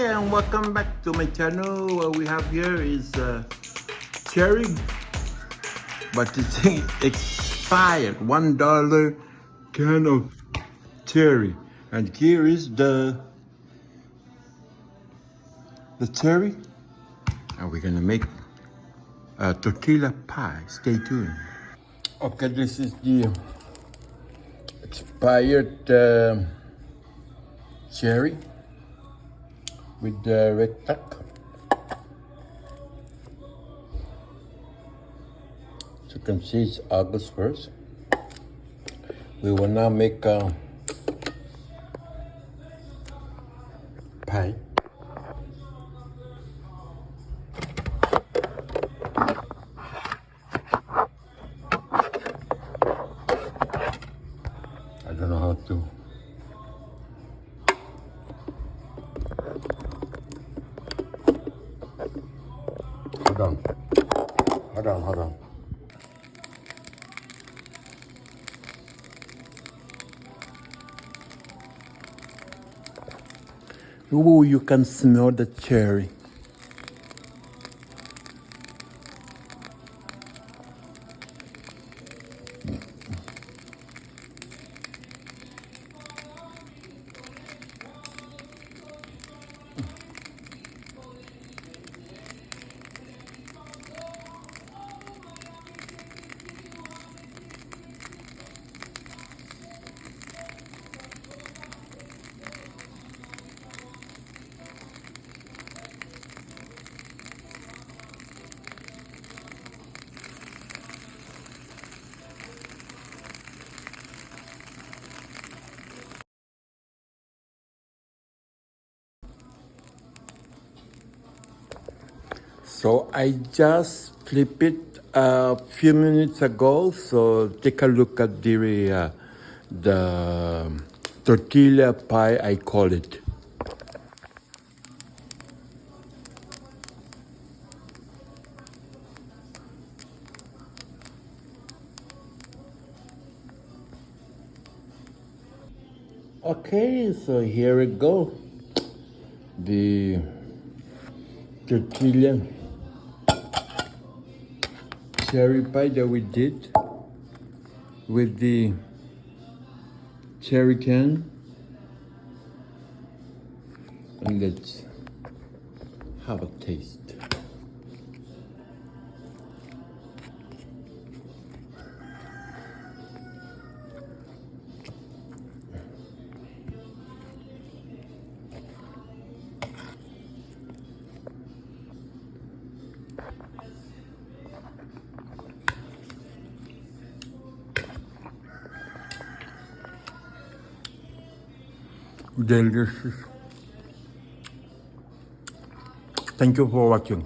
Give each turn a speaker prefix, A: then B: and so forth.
A: and welcome back to my channel. What we have here is cherry, but it's expired $1 can of cherry, and here is the cherry, and we're gonna make a tortilla pie. Stay tuned. Okay, this is the expired cherry with the red tuck. So you can see it's August 1st. We will now make a pie. I don't know how to. Hold on. Ooh, you can smell the cherry. So I just flipped it a few minutes ago. So take a look at the tortilla pie, I call it. Okay, so here we go. The tortilla cherry pie that we did with the cherry can. And let's have a taste. Delicious. Thank you for watching.